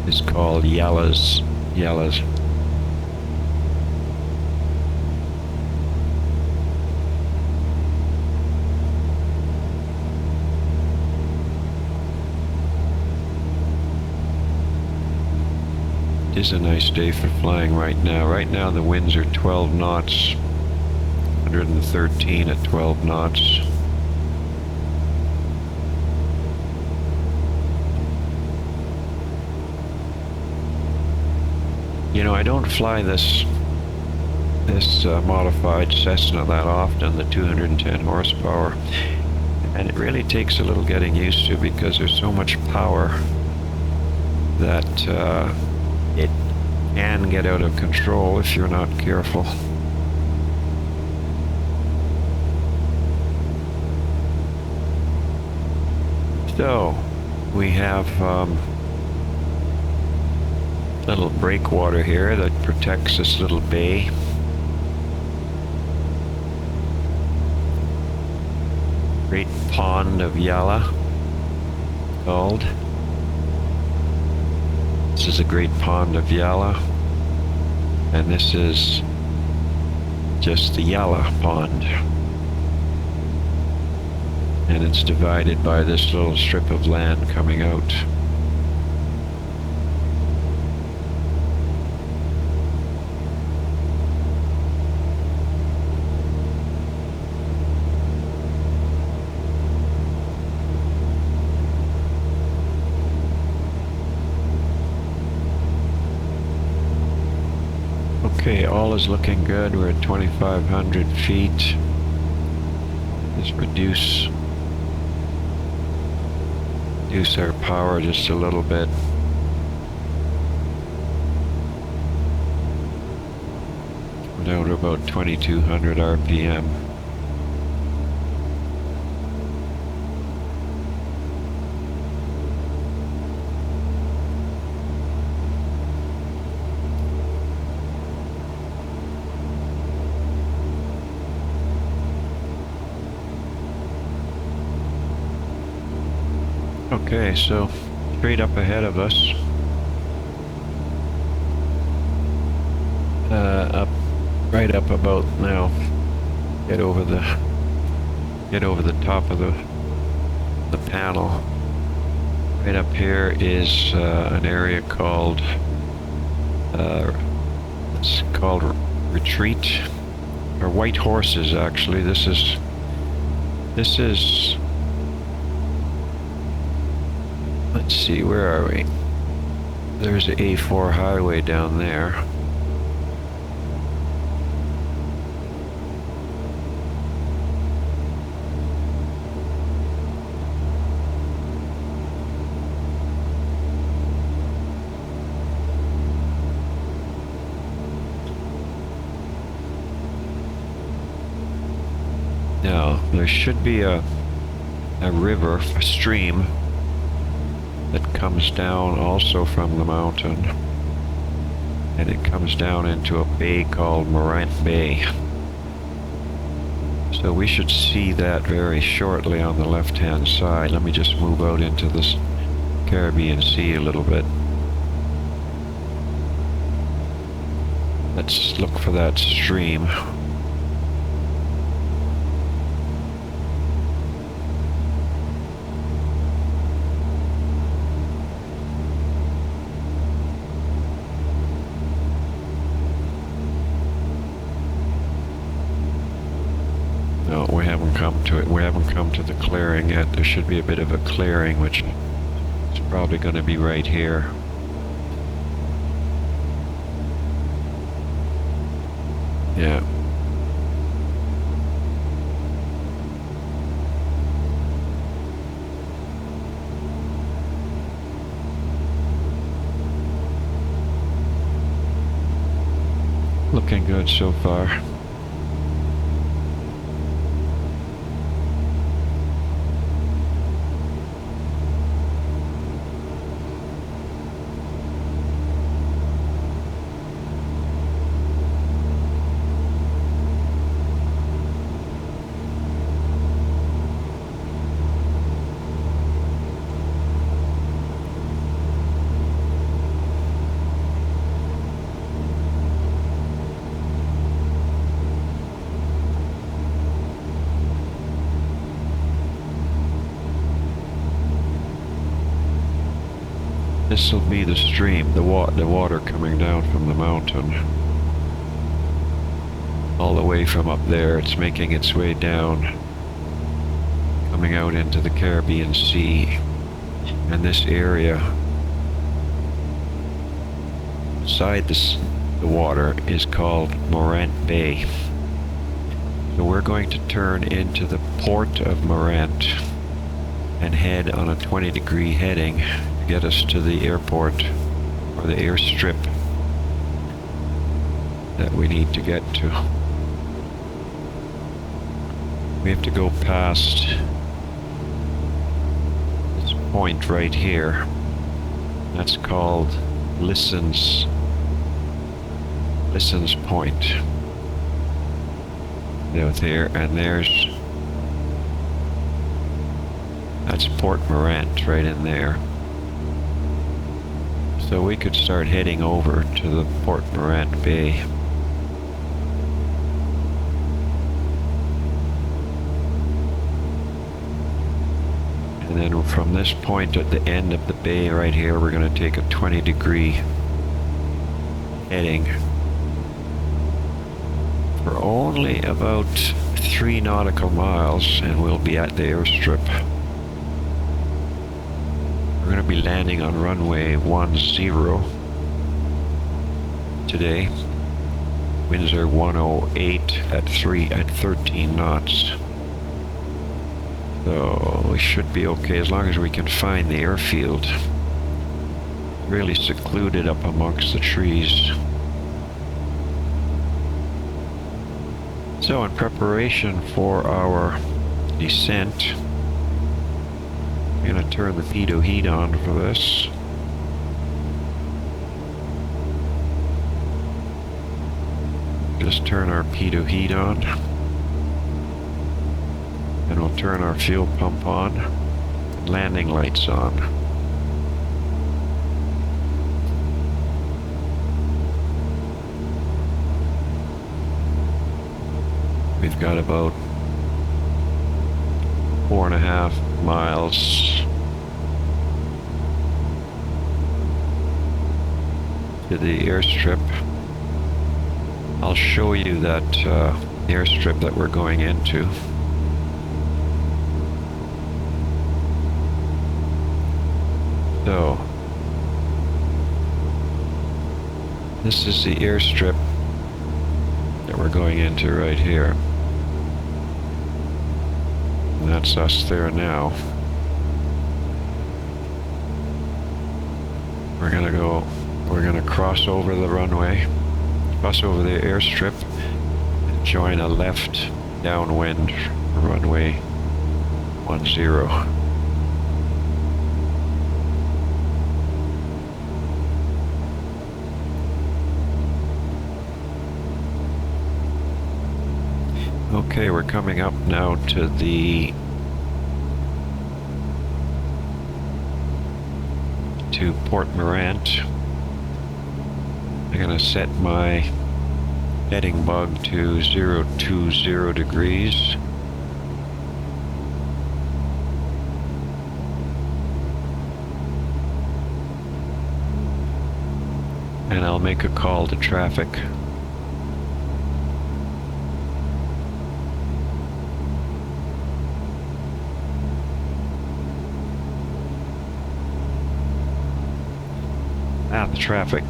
is called Yala's. It is a nice day for flying right now. Right now the winds are 12 knots, 113 at 12 knots. You know, I don't fly this modified Cessna that often, the 210 horsepower, and it really takes a little getting used to because there's so much power that it can get out of control if you're not careful. So we have little breakwater here that protects this little bay. Great Pond of Yala called. This is a Great Pond of Yala, and this is just the Yala Pond, and it's divided by this little strip of land coming out. Okay, all is looking good. We're at 2,500 feet. Just reduce our power just a little bit. We're down to about 2,200 RPM. Okay, so straight up ahead of us, right up about now. Get over the top of the panel. Right up here is an area called it's called Retreat, or White Horses. Actually, this is. Let's see, where are we? There's the A4 highway down there. Now, there should be a river, a stream, that comes down also from the mountain, and it comes down into a bay called Morant Bay. So we should see that very shortly on the left-hand side. Let me just move out into this Caribbean Sea a little bit. Let's look for that stream. No, we haven't come to it. We haven't come to the clearing yet. There should be a bit of a clearing, which is probably going to be right here. Yeah. Looking good so far. This will be the stream, the water coming down from the mountain. All the way from up there, it's making its way down, coming out into the Caribbean Sea. And this area, beside the water, is called Morant Bay. So we're going to turn into the port of Morant and head on a 20-degree heading to get us to the airport, or the airstrip that we need to get to. We have to go past this point right here. That's called Listens Point. Out there, and that's Port Morant right in there. So we could start heading over to the Port Morant Bay. And then from this point at the end of the bay right here, we're going to take a 20-degree heading for only about 3 nautical miles, and we'll be at the airstrip. We're going to be landing on runway 10 today. Winds are 108 at 13 knots. So we should be okay as long as we can find the airfield. Really secluded up amongst the trees. So in preparation for our descent, I'm going to turn the pitot heat on for this. Just turn our pitot heat on. And we'll turn our fuel pump on. Landing lights on. We've got about 4.5 miles to the airstrip. I'll show you that airstrip that we're going into. So, this is the airstrip that we're going into right here. And that's us there now. We're gonna cross over the runway, cross over the airstrip, and join a left downwind runway 10. Okay, we're coming up now to Port Morant. I'm gonna set my heading bug to 020 degrees. And I'll make a call to traffic. The traffic.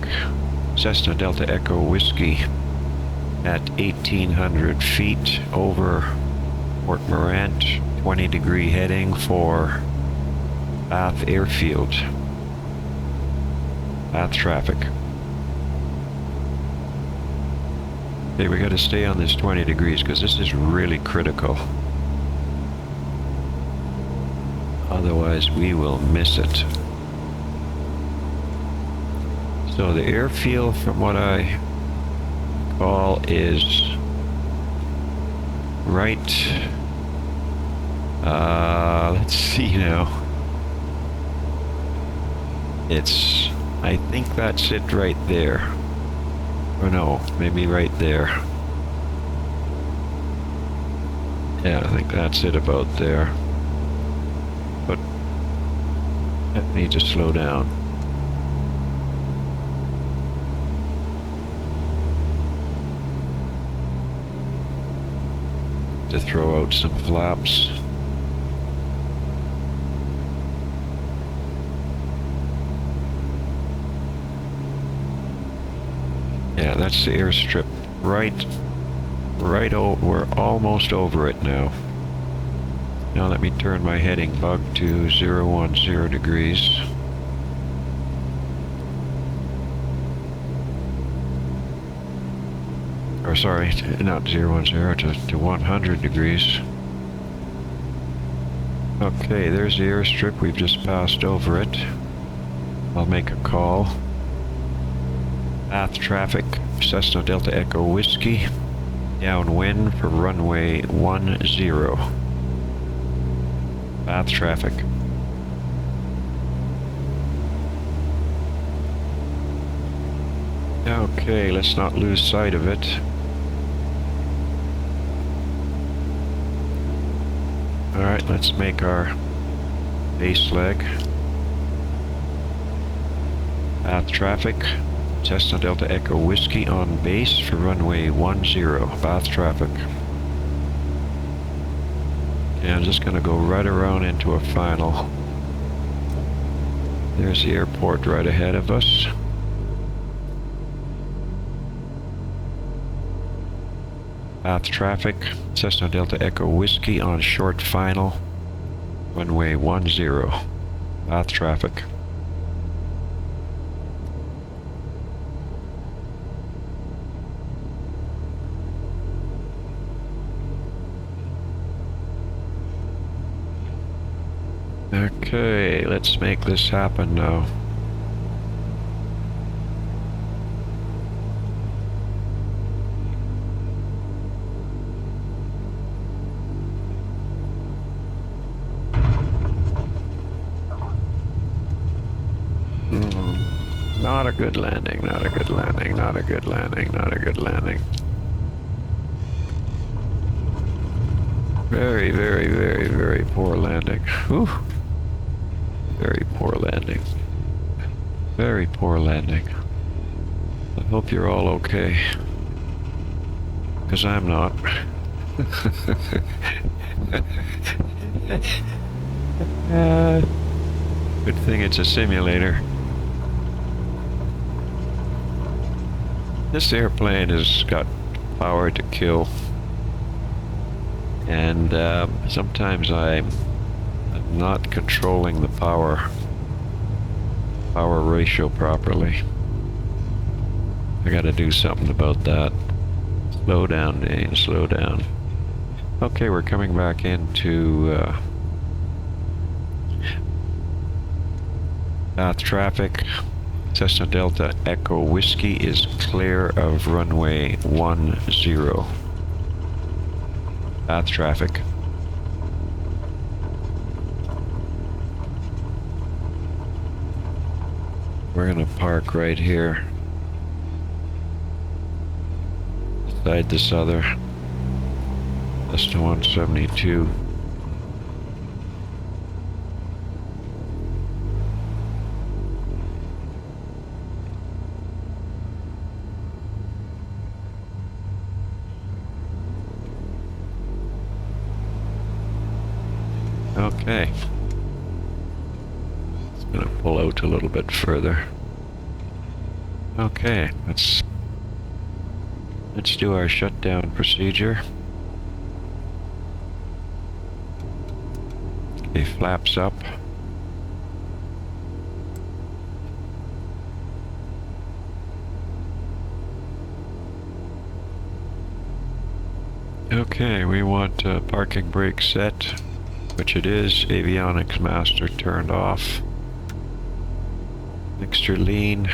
Cessna Delta Echo Whiskey at 1,800 feet over Port Morant, 20-degree heading for Bath Airfield. Bath traffic. Okay, we got to stay on this 20 degrees because this is really critical. Otherwise, we will miss it. So the airfield, from what I recall, is right. Let's see now. It's, I think that's it right there. Or no, maybe right there. Yeah, I think that's it about there. But I need to slow down. To throw out some flaps. Yeah, that's the airstrip. Right over. We're almost over it now. Now let me turn my heading bug to 010 degrees. Or sorry, not 010, to 100 degrees. Okay, there's the airstrip. We've just passed over it. I'll make a call. Bath traffic, Cessna Delta Echo Whiskey, downwind for runway 10. Bath traffic. Okay, let's not lose sight of it. Alright, let's make our base leg. Bath traffic. Cessna Delta Echo Whiskey on base for runway 10, Bath traffic. And I'm just going to go right around into a final. There's the airport right ahead of us. Bath traffic, Cessna Delta Echo Whiskey on short final, runway 10, Bath traffic. Okay, let's make this happen now. Not a good landing, not a good landing, not a good landing, not a good landing. Very, very, very, very poor landing. Whew. Very poor landing. Very poor landing. I hope you're all okay. Because I'm not. Good thing it's a simulator. This airplane has got power to kill. And sometimes I'm not controlling the power ratio properly. I gotta do something about that. Slow down, Dane, slow down. Okay, we're coming back into Bath traffic. Cessna Delta Echo Whiskey is clear of runway 10. Bath traffic. We're gonna park right here beside this other Cessna 172. Okay. It's gonna pull out a little bit further. Okay, Let's do our shutdown procedure. Okay, flaps up. Okay, we want parking brake set, which it is. Avionics master turned off. Mixture lean.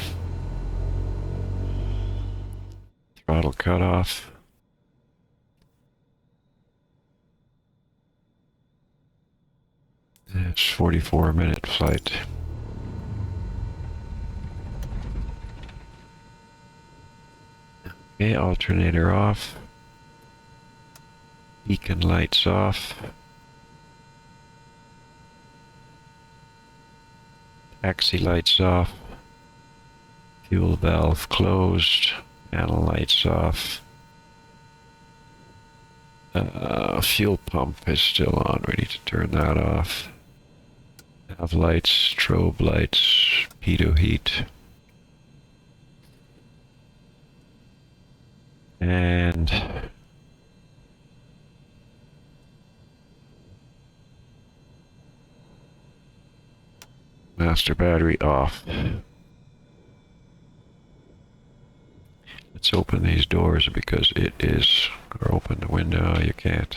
Throttle cut off. It's 44-minute flight. Okay, alternator off. Beacon lights off. Taxi lights off. Fuel valve closed. Panel lights off. Fuel pump is still on. We need to turn that off. Nav lights, strobe lights, pitot heat. And master battery off. Let's open these doors because it is, or open the window, you can't.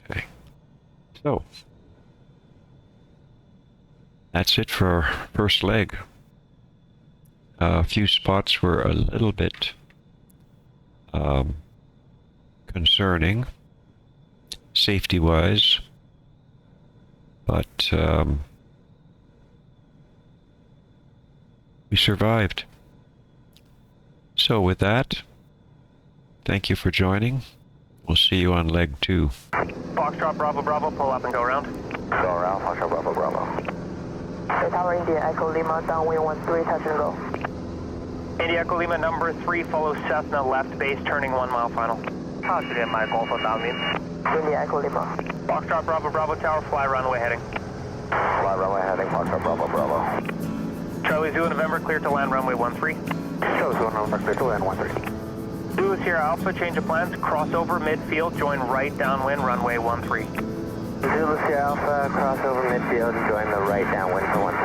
Okay. So, that's it for our first leg. A few spots were a little bit concerning, safety-wise, but we survived. So with that, thank you for joining. We'll see you on leg 2. Foxtrot Bravo Bravo, pull up and go around. Go around, Foxtrot Bravo Bravo. Tower India, Echo Lima, downwind 13, touch and go. India Echo Lima number 3, follow Cessna left base, turning 1 mile final. Positive, Mike Alpha downwind. India Echo Lima. Foxtrot Bravo Bravo Tower, fly runway heading. Fly runway heading, Foxtrot Bravo Bravo. Charlie Zulu November, clear to land runway 13. Charlie Zulu November, clear to land 13. Zulu Sierra Alpha, change of plans, crossover midfield, join right downwind, runway 13. Zulu Sierra Alpha, crossover midfield, join the right downwind for 13.